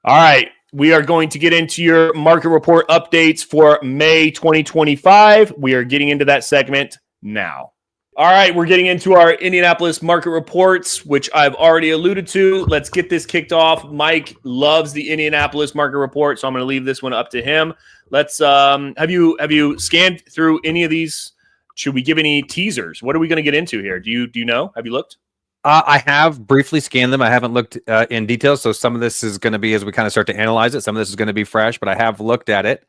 All right. We are going to get into your market report updates for May 2025. We are getting into that segment now. All right, we're getting into our Indianapolis market reports, which I've already alluded to. Let's get this kicked off. Mike loves the Indianapolis market report, so I'm going to leave this one up to him. Let's have you scanned through any of these? Should we give any teasers? What are we going to get into here? Do you know? Have you looked? I have briefly scanned them. I haven't looked in detail, so some of this is going to be as we kind of start to analyze it. Some of this is going to be fresh, but I have looked at it.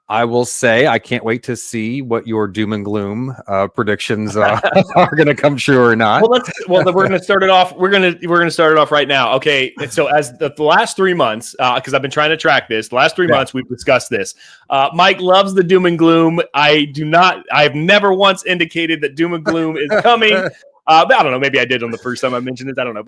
I will say I can't wait to see what your doom and gloom predictions are going to come true or not. We're going to start it off. We're going to start it off right now. Okay. So as the last 3 months, because I've been trying to track this, the last 3 months we've discussed this. Mike loves the doom and gloom. I do not. I've never once indicated that doom and gloom is coming. I don't know. Maybe I did on the first time I mentioned it. I don't know.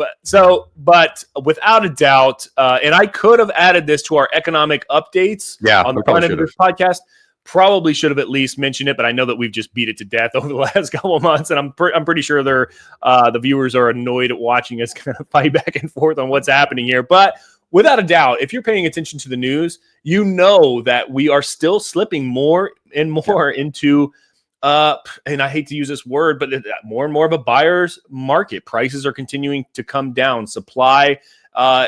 But without a doubt, and I could have added this to our economic updates on the front end of this podcast. Probably should have at least mentioned it, but I know that we've just beat it to death over the last couple of months, and I'm pretty sure the viewers are annoyed at watching us kind of fight back and forth on what's happening here. But without a doubt, if you're paying attention to the news, you know that we are still slipping more and more into and I hate to use this word, but more and more of a buyer's market. Prices are continuing to come down. Supply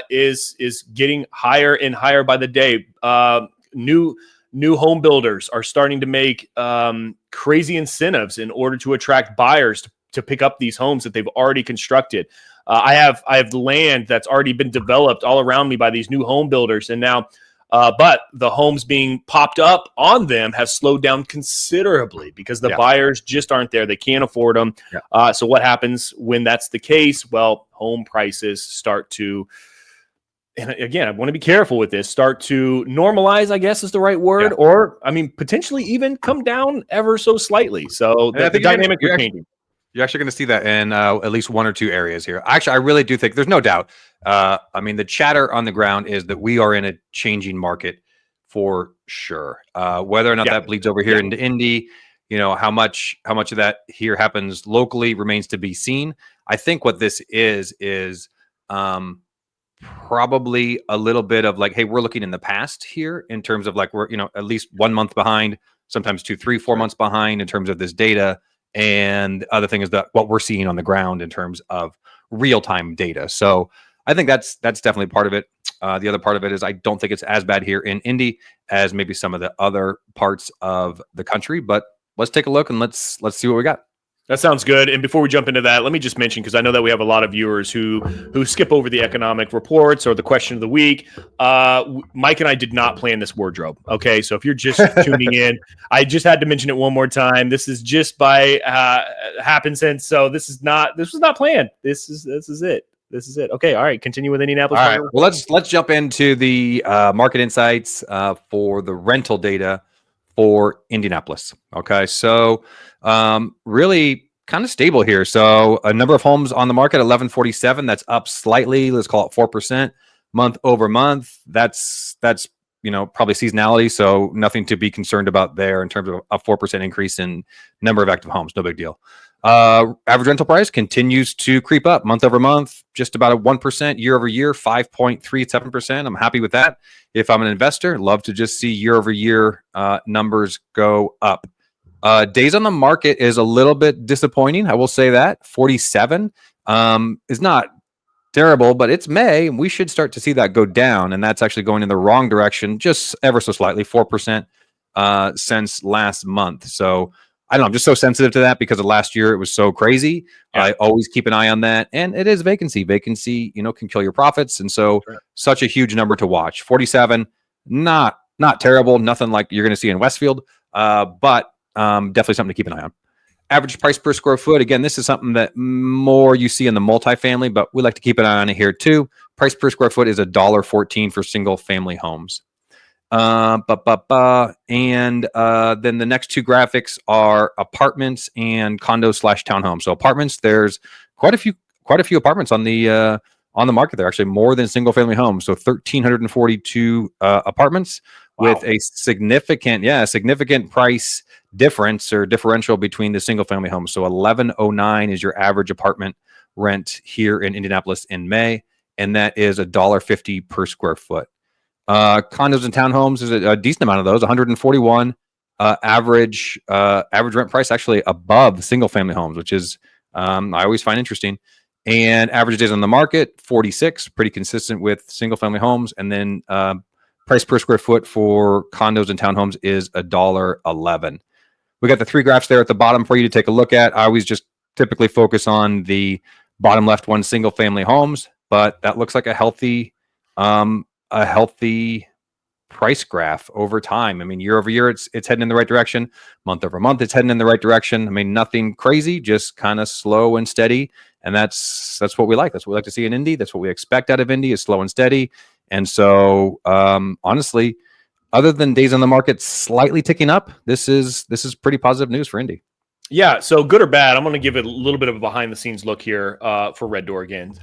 is getting higher and higher by the day. New home builders are starting to make crazy incentives in order to attract buyers to pick up these homes that they've already constructed. I have land that's already been developed all around me by these new home builders, and now. But the homes being popped up on them have slowed down considerably because the buyers just aren't there. They can't afford them. Yeah. So what happens when that's the case? Well, home prices start to, and again, I want to be careful with this, start to normalize, I guess is the right word, or, I mean, potentially even come down ever so slightly. So the dynamic is changing. You're actually going to see that in at least one or two areas here. Actually, I really do think there's no doubt. I mean, the chatter on the ground is that we are in a changing market for sure. Whether or not that bleeds over here into Indy, how much of that here happens locally remains to be seen. I think what this is probably a little bit of like, hey, we're looking in the past here in terms of like we're at least 1 month behind, sometimes 2, 3, 4 months behind in terms of this data. And the other thing is that what we're seeing on the ground in terms of real-time data. So I think that's definitely part of it. The other part of it is I don't think it's as bad here in Indy as maybe some of the other parts of the country. But let's take a look and let's see what we got. That sounds good. And before we jump into that, let me just mention, because I know that we have a lot of viewers who skip over the economic reports or the question of the week. Mike and I did not plan this wardrobe. Okay, so if you're just tuning in, I just had to mention it one more time. This is just by happenstance. So this was not planned. This is it. This is it. Okay, all right. Continue with Indianapolis. All right. Well, let's jump into the market insights for the rental data for Indianapolis. Okay, so really kind of stable here. So a number of homes on the market, 1147. That's up slightly. Let's call it 4% month over month. That's probably seasonality. So nothing to be concerned about there in terms of a 4% increase in number of active homes. No big deal. Average rental price continues to creep up month over month, just about a 1% year over year, 5.37%. I'm happy with that. If I'm an investor, love to just see year over year numbers go up. Days on the market is a little bit disappointing. I will say that 47 is not terrible, but it's May and we should start to see that go down. And that's actually going in the wrong direction, just ever so slightly, 4% since last month. So I don't know. I'm just so sensitive to that because of last year. It was so crazy. Yeah. I always keep an eye on that. And it is vacancy. Vacancy, can kill your profits. And so such a huge number to watch. 47, not terrible. Nothing like you're going to see in Westfield, but definitely something to keep an eye on. Average price per square foot. Again, this is something that more you see in the multifamily, but we like to keep an eye on it here too. Price per square foot is $1.14 for single family homes. And then the next two graphics are apartments and condos / townhomes. So apartments, there's quite a few apartments on the market. There actually more than single family homes. So 1,342 apartments with a significant price difference or differential between the single family homes. So 1109 is your average apartment rent here in Indianapolis in May. and that is $1.50 per square foot. Condos and townhomes is a decent amount of those, 141. Average rent price actually above single family homes, which is I always find interesting. And average days on the market, 46, pretty consistent with single family homes. And then price per square foot for condos and townhomes is $1.11. We got the 3 graphs there at the bottom for you to take a look at. I always just typically focus on the bottom left one, single family homes, but that looks like a healthy price graph over time. I mean, year over year, it's heading in the right direction. Month over month, it's heading in the right direction. I mean, nothing crazy, just kind of slow and steady. And that's what we like. That's what we like to see in Indy. That's what we expect out of Indy, is slow and steady. And so, honestly, other than days on the market slightly ticking up, this is pretty positive news for Indy. Yeah, so good or bad, I'm going to give it a little bit of a behind-the-scenes look here for Red Door again.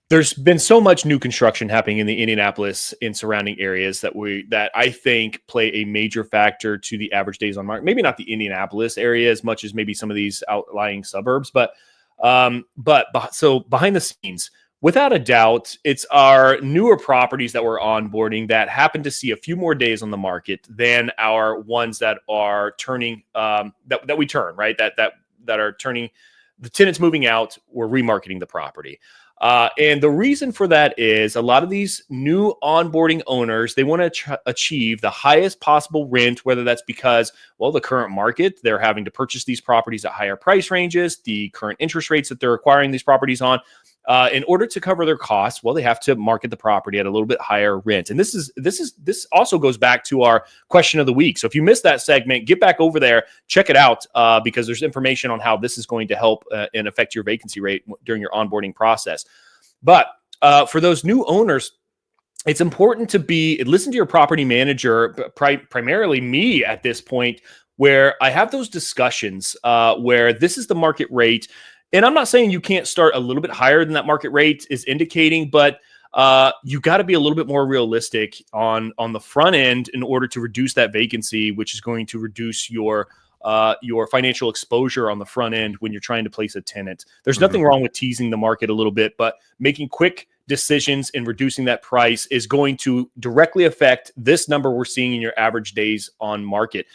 There's been so much new construction happening in the Indianapolis and surrounding areas that I think play a major factor to the average days on market. Maybe not the Indianapolis area as much as maybe some of these outlying suburbs, but so behind the scenes, without a doubt, it's our newer properties that we're onboarding that happen to see a few more days on the market than our ones that are turning that we turn, right? That are turning, the tenants moving out, we're remarketing the property. And the reason for that is a lot of these new onboarding owners, they want to achieve the highest possible rent, whether that's because, well, the current market, they're having to purchase these properties at higher price ranges, the current interest rates that they're acquiring these properties on. In order to cover their costs, well, they have to market the property at a little bit higher rent. And this also goes back to our question of the week. So if you missed that segment, get back over there, check it out, because there's information on how this is going to help and affect your vacancy rate during your onboarding process. But for those new owners, it's important to listen to your property manager, primarily me at this point, where I have those discussions where this is the market rate. And I'm not saying you can't start a little bit higher than that market rate is indicating, but you got to be a little bit more realistic on the front end in order to reduce that vacancy, which is going to reduce your financial exposure on the front end when you're trying to place a tenant. There's nothing wrong with teasing the market a little bit, but making quick decisions and reducing that price is going to directly affect this number we're seeing in your average days on market.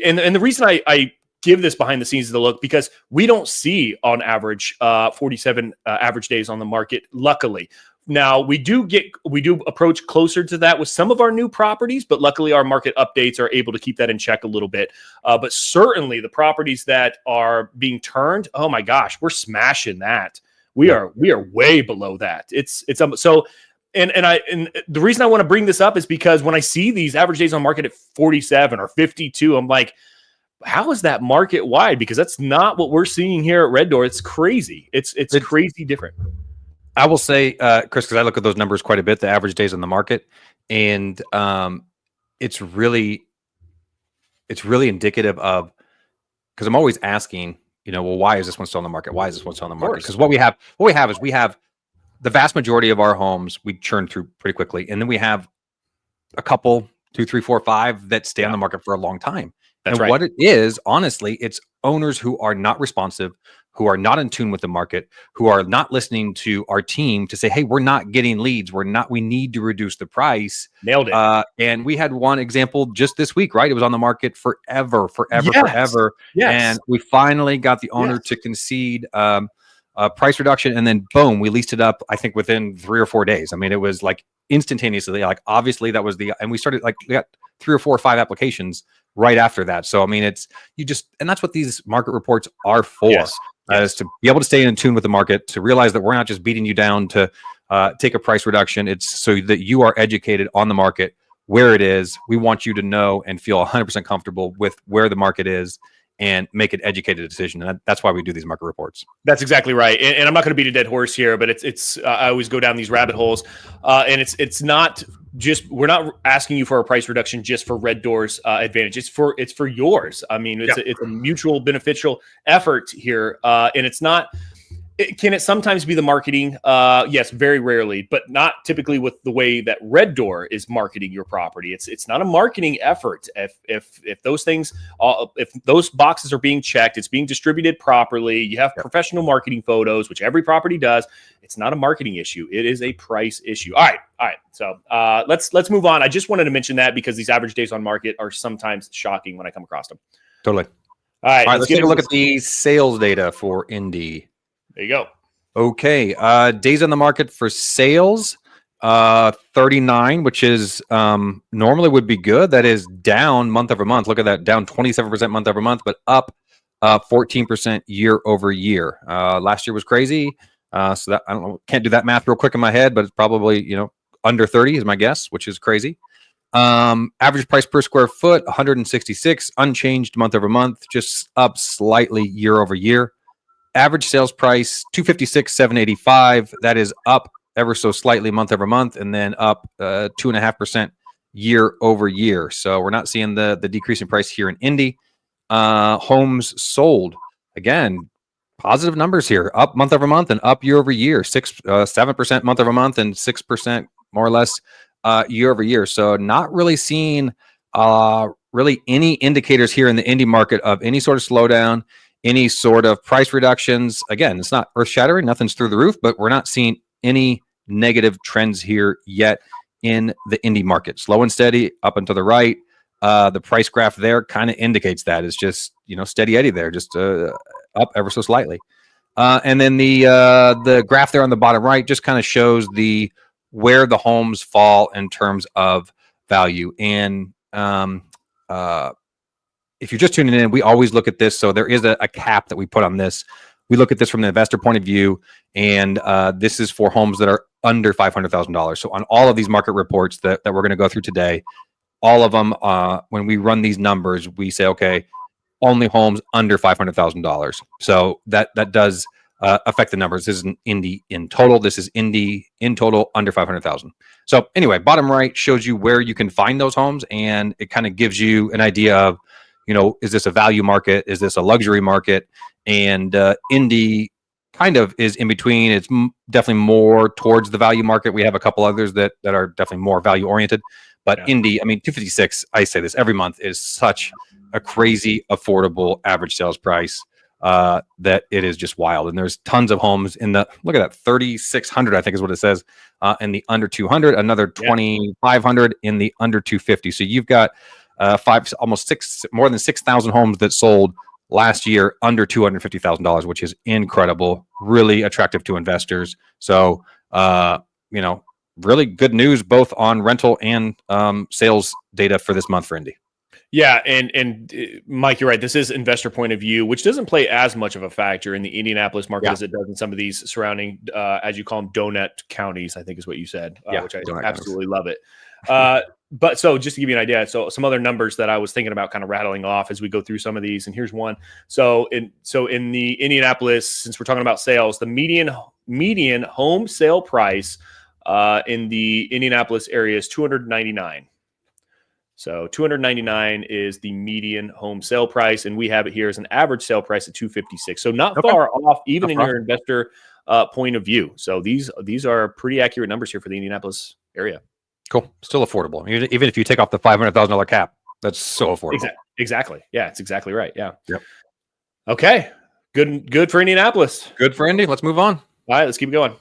And the reason I give this behind the scenes of the look, because we don't see on average 47 average days on the market, luckily. Now we do approach closer to that with some of our new properties, but luckily our market updates are able to keep that in check a little bit. But certainly the properties that are being turned, oh my gosh, we're smashing that. We are way below that. So and the reason I want to bring this up is because when I see these average days on market at 47 or 52, I'm like, how is that market wide? Because that's not what we're seeing here at Red Door. It's crazy. It's crazy different. I will say, Chris, because I look at those numbers quite a bit, the average days on the market, and it's really indicative of, because I'm always asking, well, why is this one still on the market? Why is this one still on the market? Because what we have is we have the vast majority of our homes we churn through pretty quickly, and then we have a couple, 2, 3, 4, 5 that stay on the market for a long time. That's and right. What it is, honestly, it's owners who are not responsive, who are not in tune with the market, who are not listening to our team to say, hey, we're not getting leads. We need to reduce the price. Nailed it. And we had one example just this week, right? It was on the market forever. Yes. And we finally got the owner to concede a price reduction. And then boom, we leased it up, I think within 3 or 4 days. I mean, it was like instantaneously, like obviously that was and we started we got 3 or 4 or 5 applications right after that. So, I mean, and that's what these market reports are for, is to be able to stay in tune with the market, to realize that we're not just beating you down to take a price reduction. It's so that you are educated on the market, where it is. We want you to know and feel 100% comfortable with where the market is and make an educated decision. And that's why we do these market reports. That's exactly right. And I'm not going to beat a dead horse here, but it's I always go down these rabbit holes, and it's not just, we're not asking you for a price reduction just for Red Door's advantage. It's for yours. I mean, it's a mutual beneficial effort here, and it's not. Can it sometimes be the marketing? Yes, very rarely, but not typically with the way that Red Door is marketing your property. It's not a marketing effort. If those things, if those boxes are being checked, it's being distributed properly. You have professional marketing photos, which every property does. It's not a marketing issue. It is a price issue. All right. So let's move on. I just wanted to mention that because these average days on market are sometimes shocking when I come across them. Totally. All right. Let's take a look at the sales data for Indy. There you go. Okay. Days on the market for sales, 39, which is normally would be good. That is down month over month. Look at that, down 27% month over month, but up 14% year over year. Last year was crazy. So that I don't know, can't do that math real quick in my head, but it's probably, under 30 is my guess, which is crazy. Average price per square foot, 166, unchanged month over month, just up slightly year over year. Average sales price, 256,785. That is up ever so slightly month over month, and then up 2.5% year over year. So we're not seeing the decrease in price here in Indy. Homes sold, again, positive numbers here, up month over month and up year over year, 7% month over month and 6% more or less year over year. So not really seeing really any indicators here in the Indy market of any sort of slowdown, any sort of price reductions. Again, it's not earth shattering, nothing's through the roof, but we're not seeing any negative trends here yet in the Indy market. Slow and steady up and to the right. The price graph there kind of indicates that it's just, steady Eddie there, just up ever so slightly. And then the graph there on the bottom right just kind of shows where the homes fall in terms of value. And if you're just tuning in, we always look at this. So there is a cap that we put on this. We look at this from the investor point of view, and this is for homes that are under $500,000. So on all of these market reports that we're going to go through today, all of them, when we run these numbers, we say, okay, only homes under $500,000. So that does affect the numbers. This isn't Indy in total. This is Indy in total under 500,000. So anyway, bottom right shows you where you can find those homes, and it kind of gives you an idea of, is this a value market? Is this a luxury market? And Indy kind of is in between. It's definitely more towards the value market. We have a couple others that are definitely more value oriented, but Indy, 256, I say this every month, is such a crazy affordable average sales price that it is just wild. And there's tons of homes in look at that, 3,600, I think is what it says, in the under 200, another 2,500 in the under 250. So you've got more than 6,000 homes that sold last year under $250,000, which is incredible, really attractive to investors. So, really good news both on rental and sales data for this month for Indy. Yeah, and Mike, you're right. This is investor point of view, which doesn't play as much of a factor in the Indianapolis market as it does in some of these surrounding, as you call them, donut counties, I think is what you said, which I absolutely love it. But so just to give you an idea, so some other numbers that I was thinking about kind of rattling off as we go through some of these, and here's one. So in the Indianapolis, since we're talking about sales, the median home sale price in the Indianapolis area is $299,000. So $299,000 is the median home sale price, and we have it here as an average sale price of $256,000. So not far off, even in your investor point of view. So these are pretty accurate numbers here for the Indianapolis area. Cool. Still affordable. Even if you take off the $500,000 cap, that's so affordable. Exactly. Yeah, it's exactly right. Yeah. Yep. Okay. Good for Indianapolis. Good for Indy. Let's move on. All right, let's keep it going.